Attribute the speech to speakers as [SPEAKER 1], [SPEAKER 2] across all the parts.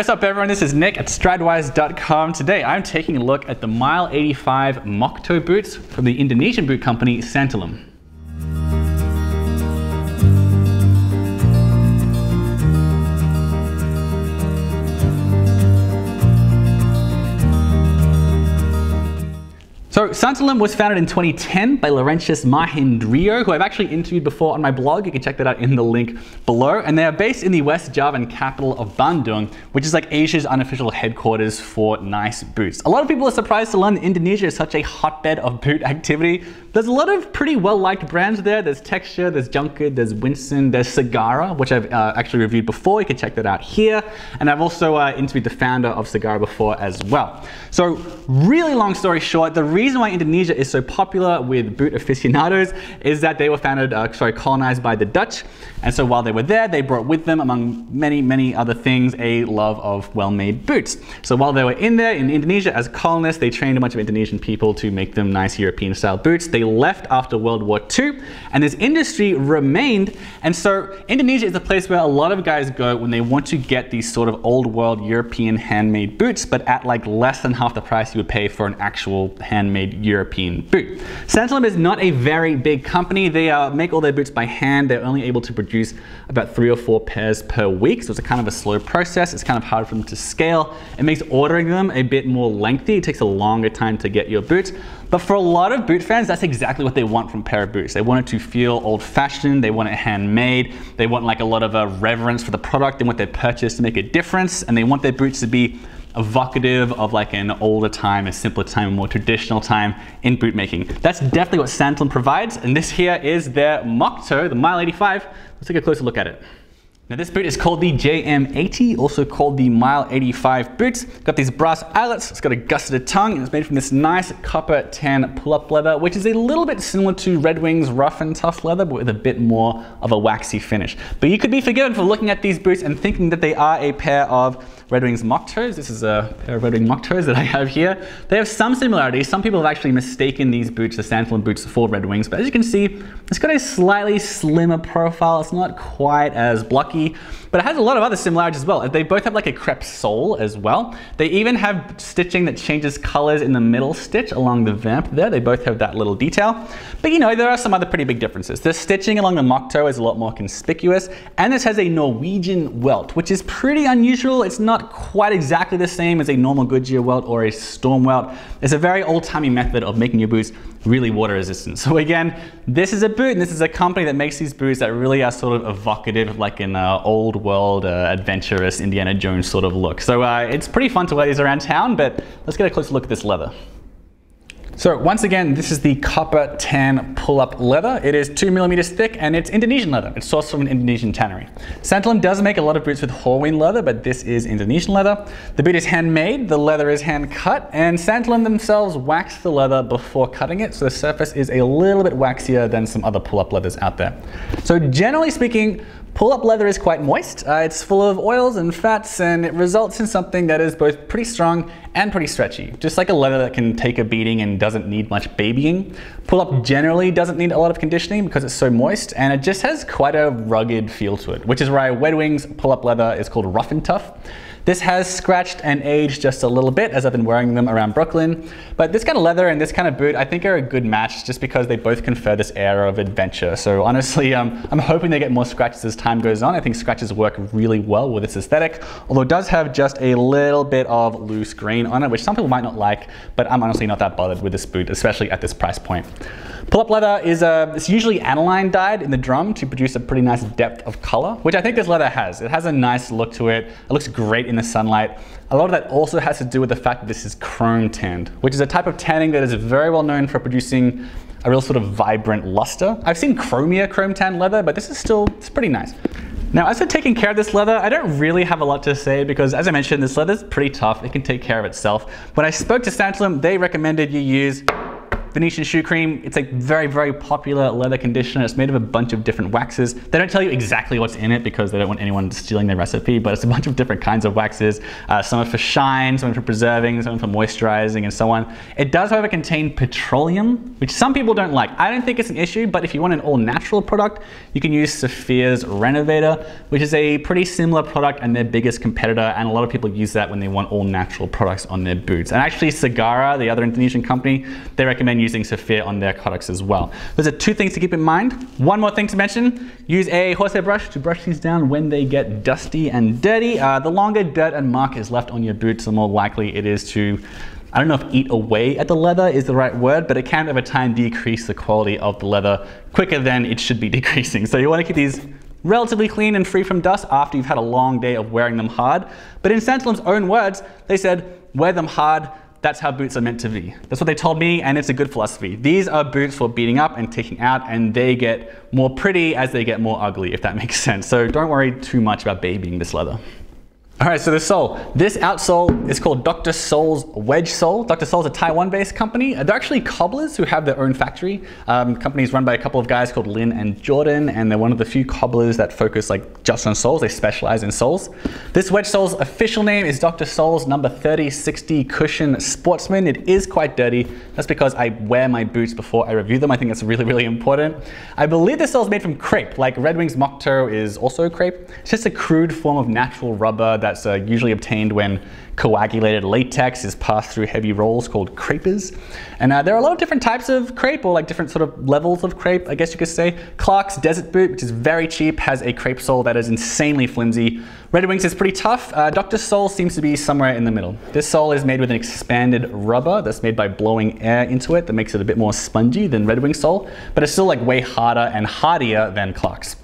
[SPEAKER 1] what's up everyone, this is Nick at Stridewise.com. Today I'm taking a look at the Mile 85 mock toe boots from the Indonesian boot company Santalum. So Santalum was founded in 2010 by Laurentius Mahendrio, who I've actually interviewed before on my blog. You can check that out in the link below. And they are based in the West Javan capital of Bandung, which is like Asia's unofficial headquarters for nice boots. A lot of people are surprised to learn that Indonesia is such a hotbed of boot activity. There's a lot of pretty well-liked brands there. There's Texture, there's Junked, there's Winston, there's Segara, which I've actually reviewed before. You can check that out here. And I've also interviewed the founder of Segara before as well. So really long story short, the reason why Indonesia is so popular with boot aficionados is that they were colonized by the Dutch. And so while they were there, they brought with them, among many other things, a love of well-made boots. So while they were in there in Indonesia as colonists, they trained a bunch of Indonesian people to make them nice European-style boots. They left after World War II, and this industry remained. And so Indonesia is a place where a lot of guys go when they want to get these sort of old-world European handmade boots, but at like less than half the price you would pay for an actual handmade European boot. Santalum is not a very big company. They make all their boots by hand. They're only able to produce about 3 or 4 pairs per week, so it's a kind of a slow process. It's kind of hard for them to scale. It makes ordering them a bit more lengthy. It takes a longer time to get your boots. But for a lot of boot fans, that's exactly what they want from a pair of boots. They want it to feel old-fashioned. They want it handmade. They want like a lot of reverence for the product. They want their purchase to make a difference, and they want their boots to be evocative of like an older time, a simpler time, a more traditional time in boot making. That's definitely what Santalum provides, and this here is their mock toe, the Mile 85. Let's take a closer look at it. Now this boot is called the JM80, also called the Mile 85 boots. It's got these brass eyelets, it's got a gusseted tongue, and it's made from this nice copper tan pull-up leather, which is a little bit similar to Red Wing's rough and tough leather, but with a bit more of a waxy finish. But you could be forgiven for looking at these boots and thinking that they are a pair of Red Wing's mock toes. This is a pair of Red Wing mock toes that I have here. They have some similarities. Some people have actually mistaken these boots, the Santalum boots, for Red Wings, but as you can see, it's got a slightly slimmer profile. It's not quite as blocky, but it has a lot of other similarities as well. They both have like a crepe sole as well. They even have stitching that changes colors in the middle stitch along the vamp there. They both have that little detail. But you know, there are some other pretty big differences. The stitching along the mock toe is a lot more conspicuous, and this has a Norwegian welt, which is pretty unusual. It's not quite exactly the same as a normal Goodyear welt or a Storm welt. It's a very old-timey method of making your boots really water resistant. So again, this is a boot, and this is a company that makes these boots that really are sort of evocative of like an old world adventurous Indiana Jones sort of look. So it's pretty fun to wear these around town, but let's get a closer look at this leather. So once again, this is the copper tan pull-up leather. It is 2mm thick, and it's Indonesian leather. It's sourced from an Indonesian tannery. Santalum does make a lot of boots with Horween leather, but this is Indonesian leather. The boot is handmade, the leather is hand cut, and Santalum themselves wax the leather before cutting it, so the surface is a little bit waxier than some other pull-up leathers out there. So generally speaking, pull-up leather is quite moist. It's full of oils and fats, and it results in something that is both pretty strong and pretty stretchy. Just like a leather that can take a beating and doesn't need much babying. Pull-up generally doesn't need a lot of conditioning because it's so moist, and it just has quite a rugged feel to it, which is why Red Wing's pull-up leather is called rough and tough. This has scratched and aged just a little bit as I've been wearing them around Brooklyn. But this kind of leather and this kind of boot I think are a good match just because they both confer this air of adventure. So honestly, I'm hoping they get more scratches as time goes on. I think scratches work really well with this aesthetic, although it does have just a little bit of loose grain on it, which some people might not like, but I'm honestly not that bothered with this boot, especially at this price point. Pull-up leather is it's usually aniline dyed in the drum to produce a pretty nice depth of color, which I think this leather has. It has a nice look to it. It looks great in the sunlight. A lot of that also has to do with the fact that this is chrome tanned, which is a type of tanning that is very well known for producing a real sort of vibrant luster. I've seen chromier chrome tanned leather, but this is still, it's pretty nice. Now, as for taking care of this leather, I don't really have a lot to say because, as I mentioned, this leather is pretty tough. It can take care of itself. When I spoke to Santalum, they recommended you use Venetian shoe cream, it's like very, very popular leather conditioner. It's made of a bunch of different waxes. They don't tell you exactly what's in it because they don't want anyone stealing their recipe, but it's a bunch of different kinds of waxes. Some are for shine, some are for preserving, some are for moisturizing, and so on. It does, however, contain petroleum, which some people don't like. I don't think it's an issue, but if you want an all-natural product, you can use Sophia's Renovator, which is a pretty similar product and their biggest competitor, and a lot of people use that when they want all-natural products on their boots. And actually, Segara, the other Indonesian company, they recommend using Sophia on their products as well. Those are two things to keep in mind. One more thing to mention, use a horsehair brush to brush these down when they get dusty and dirty. The longer dirt and muck is left on your boots, the more likely it is to, I don't know if eat away at the leather is the right word, but it can over time decrease the quality of the leather quicker than it should be decreasing. So you want to keep these relatively clean and free from dust after you've had a long day of wearing them hard. But in Santalum's own words, they said, wear them hard. That's how boots are meant to be. That's what they told me, and it's a good philosophy. These are boots for beating up and taking out, and they get more pretty as they get more ugly, if that makes sense. So don't worry too much about babying this leather. All right, so the sole. This outsole is called Dr. Sole's Wedge Sole. Dr. Sole's a Taiwan-based company. They're actually cobblers who have their own factory. Company's run by a couple of guys called Lin and Jordan, and they're one of the few cobblers that focus like just on soles. They specialize in soles. This wedge sole's official name is Dr. Sole's number 3060 Cushion Sportsman. It is quite dirty. That's because I wear my boots before I review them. I think that's really, really important. I believe this sole is made from crepe, like Red Wing's mock toe is also crepe. It's just a crude form of natural rubber that's usually obtained when coagulated latex is passed through heavy rolls called crepes. And there are a lot of different types of crepe, or like different sort of levels of crepe, I guess you could say. Clark's Desert Boot, which is very cheap, has a crepe sole that is insanely flimsy. Red Wings is pretty tough. Dr. Sole seems to be somewhere in the middle. This sole is made with an expanded rubber that's made by blowing air into it that makes it a bit more spongy than Red Wing sole, but it's still like way harder and hardier than Clark's.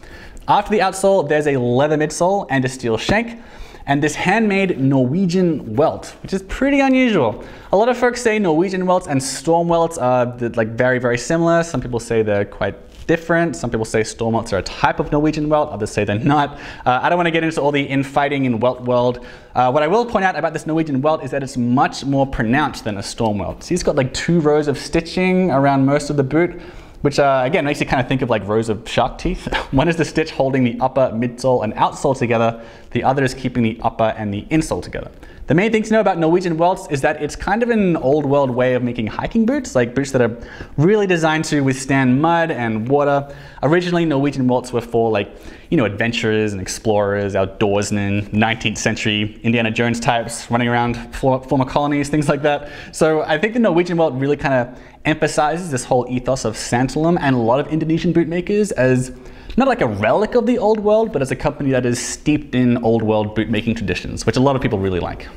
[SPEAKER 1] After the outsole, there's a leather midsole and a steel shank, and this handmade Norwegian welt, which is pretty unusual. A lot of folks say Norwegian welts and storm welts are like very, very similar. Some people say they're quite different. Some people say storm welts are a type of Norwegian welt. Others say they're not. I don't want to get into all the infighting in welt world. What I will point out about this Norwegian welt is that it's much more pronounced than a storm welt. See, it's got like 2 rows of stitching around most of the boot, which again makes you kind of think of like rows of shark teeth. One is the stitch holding the upper, midsole, and outsole together. The other is keeping the upper and the insole together. The main thing to know about Norwegian welts is that it's kind of an old world way of making hiking boots, like boots that are really designed to withstand mud and water. Originally, Norwegian welts were for like, you know, adventurers and explorers, outdoorsmen, 19th century Indiana Jones types running around former colonies, things like that. So I think the Norwegian welt really kind of emphasizes this whole ethos of Santalum and a lot of Indonesian boot makers as not like a relic of the old world, but as a company that is steeped in old world boot making traditions, which a lot of people really like.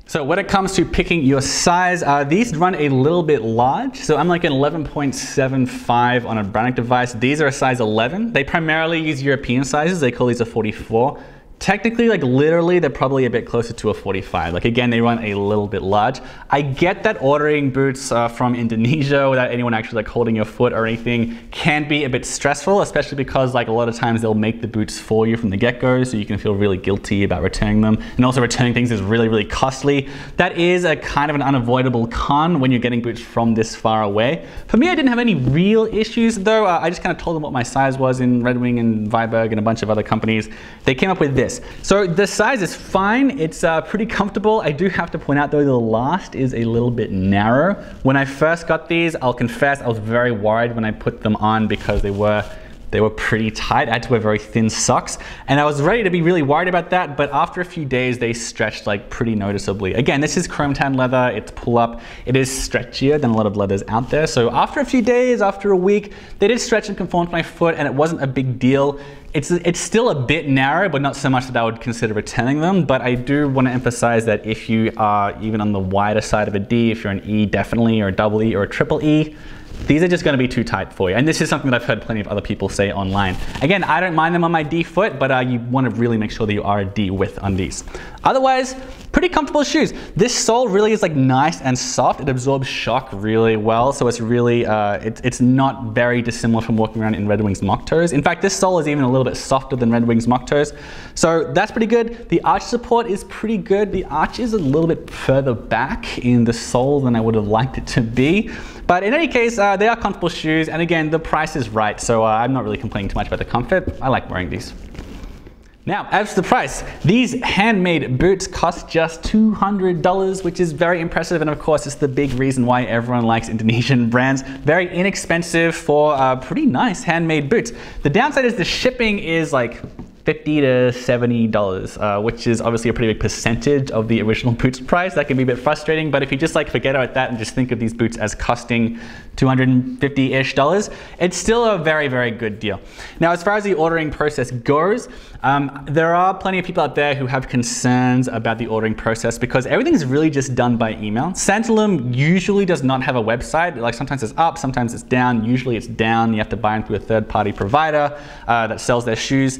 [SPEAKER 1] So when it comes to picking your size, these run a little bit large. So I'm like an 11.75 on a Brannock device. These are a size 11. They primarily use European sizes. They call these a 44. Technically, like literally, they're probably a bit closer to a 45. Like again, they run a little bit large. I get that ordering boots from Indonesia without anyone actually like holding your foot or anything can be a bit stressful, especially because like a lot of times they'll make the boots for you from the get-go, so you can feel really guilty about returning them. And also returning things is really, really costly. That is a kind of an unavoidable con when you're getting boots from this far away. For me, I didn't have any real issues though. I just kind of told them what my size was in Red Wing and Viberg and a bunch of other companies. They came up with this. So the size is fine, it's pretty comfortable. I do have to point out though, the last is a little bit narrow. When I first got these, I'll confess I was very worried when I put them on because they were pretty tight. I had to wear very thin socks, and I was ready to be really worried about that, but after a few days, they stretched like pretty noticeably. Again, this is chrome tan leather, it's pull up. It is stretchier than a lot of leathers out there, so after a few days, after a week, they did stretch and conform to my foot, and it wasn't a big deal. It's still a bit narrow, but not so much that I would consider returning them, but I do want to emphasize that if you are even on the wider side of a D, if you're an E definitely, or a double E, or a triple E, these are just going to be too tight for you. And this is something that I've heard plenty of other people say online. Again, I don't mind them on my D foot, but you want to really make sure that you are a D width on these. Otherwise, Pretty comfortable shoes. This sole really is like nice and soft. It absorbs shock really well, so it's really, it's not very dissimilar from walking around in Red Wings mock toes. In fact, this sole is even a little bit softer than Red Wings mock toes, so that's pretty good. The arch support is pretty good. The arch is a little bit further back in the sole than I would have liked it to be. But in any case, they are comfortable shoes, and again, the price is right, so I'm not really complaining too much about the comfort. I like wearing these. Now, as for the price, these handmade boots cost just $200, which is very impressive, and of course, it's the big reason why everyone likes Indonesian brands. Very inexpensive for pretty nice handmade boots. The downside is the shipping is like $50 to $70, which is obviously a pretty big percentage of the original boots price. That can be a bit frustrating, but if you just like forget about that and just think of these boots as costing $250-ish, it's still a very, very good deal. Now, as far as the ordering process goes, there are plenty of people out there who have concerns about the ordering process because everything's really just done by email. Santalum usually does not have a website. Like sometimes it's up, sometimes it's down. Usually it's down. You have to buy them through a third-party provider that sells their shoes.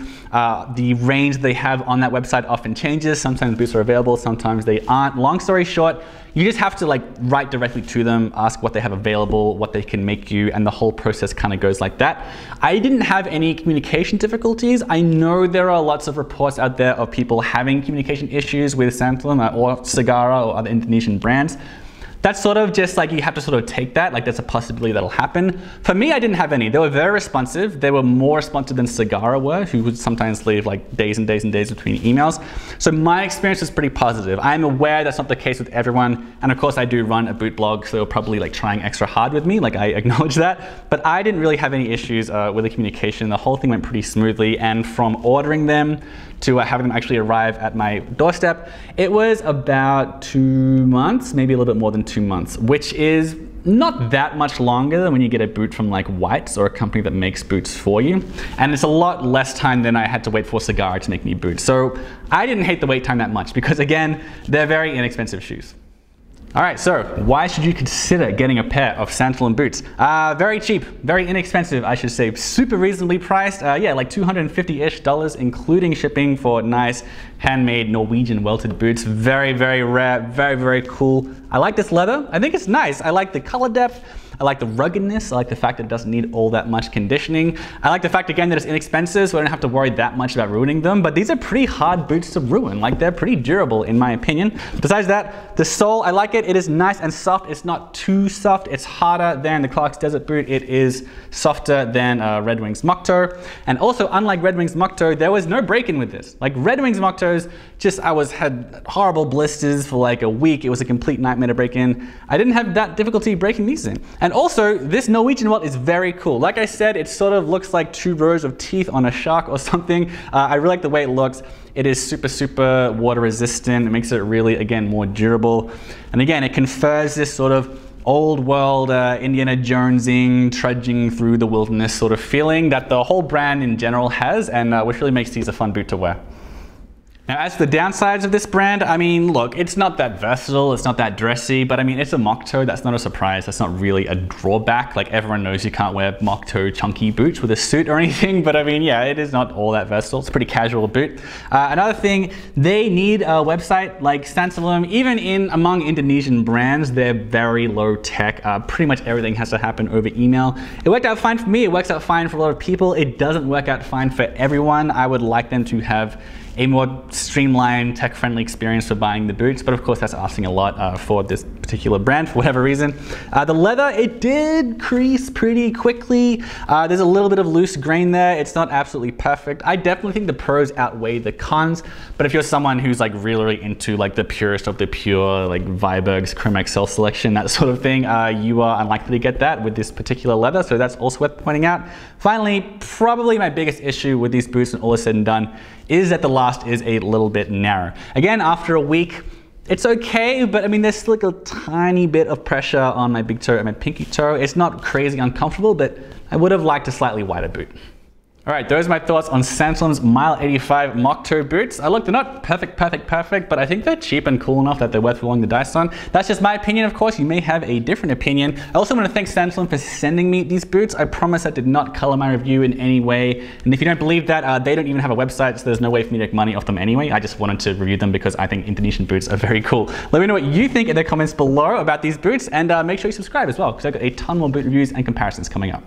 [SPEAKER 1] The range they have on that website often changes. Sometimes boots are available, sometimes they aren't. Long story short, you just have to like write directly to them, ask what they have available, what they can make you, and the whole process kind of goes like that. I didn't have any communication difficulties. I know there are lots of reports out there of people having communication issues with Santalum or Segara or other Indonesian brands. That's sort of just like, you have to sort of take that, like that's a possibility that'll happen. For me, I didn't have any. They were very responsive. They were more responsive than Segara were, who would sometimes leave like days and days and days between emails. So my experience was pretty positive. I'm aware that's not the case with everyone. And of course I do run a boot blog, so they're probably like trying extra hard with me, like I acknowledge that. But I didn't really have any issues with the communication. The whole thing went pretty smoothly. And from ordering them to having them actually arrive at my doorstep, it was about 2 months, maybe a little bit more than 2 months, which is not that much longer than when you get a boot from like White's or a company that makes boots for you. And it's a lot less time than I had to wait for Segara to make me boots. So I didn't hate the wait time that much because again, they're very inexpensive shoes. All right, so why should you consider getting a pair of Santalum boots? Very cheap, very inexpensive, I should say. Super reasonably priced. Yeah, like $250-ish, including shipping for nice handmade Norwegian welted boots. Very, very rare, very, very cool. I like this leather. I think it's nice. I like the color depth. I like the ruggedness. I like the fact that it doesn't need all that much conditioning. I like the fact, again, that it's inexpensive, so I don't have to worry that much about ruining them. But these are pretty hard boots to ruin. Like, they're pretty durable, in my opinion. Besides that, the sole, I like it. It is nice and soft. It's not too soft. It's harder than the Clark's Desert boot. It is softer than Red Wings mock toe. And also, unlike Red Wings mock toe, there was no break-in with this. Like, Red Wings mock toes, just had horrible blisters for like a week. It was a complete nightmare to break in. I didn't have that difficulty breaking these in. And also, this Norwegian welt is very cool. Like I said, it sort of looks like 2 rows of teeth on a shark or something. I really like the way it looks. It is super, super water resistant. It makes it really, again, more durable. And again, it confers this sort of old world Indiana Jonesing, trudging through the wilderness sort of feeling that the whole brand in general has, and which really makes these a fun boot to wear. Now, as for the downsides of this brand, I mean, look, it's not that versatile, it's not that dressy, but I mean, it's a mock toe. That's not a surprise. That's not really a drawback. Like, everyone knows you can't wear mock toe chunky boots with a suit or anything, but I mean, yeah, it is not all that versatile. It's a pretty casual boot. Another thing, they need a website like Santalum. Even among Indonesian brands, they're very low tech. Pretty much everything has to happen over email. It worked out fine for me. It works out fine for a lot of people. It doesn't work out fine for everyone. I would like them to have a more streamlined, tech-friendly experience for buying the boots, but of course that's asking a lot for this particular brand for whatever reason. The leather, it did crease pretty quickly. There's a little bit of loose grain there. It's not absolutely perfect. I definitely think the pros outweigh the cons, but if you're someone who's like really into like the purest of the pure, like Viberg's Chrome XL selection, that sort of thing, you are unlikely to get that with this particular leather, so that's also worth pointing out. Finally, probably my biggest issue with these boots when all is said and done is that the last is a little bit narrow. Again, after a week, it's okay, but I mean, there's still like a tiny bit of pressure on my big toe and my pinky toe. It's not crazy uncomfortable, but I would have liked a slightly wider boot. All right, those are my thoughts on Santalum's Mile 85 mock toe boots. Look, they're not perfect, but I think they're cheap and cool enough that they're worth rolling the dice on. That's just my opinion, of course. You may have a different opinion. I also want to thank Santalum for sending me these boots. I promise that did not color my review in any way. And if you don't believe that, they don't even have a website, so there's no way for me to make money off them anyway. I just wanted to review them because I think Indonesian boots are very cool. Let me know what you think in the comments below about these boots, and make sure you subscribe as well, because I've got a ton more boot reviews and comparisons coming up.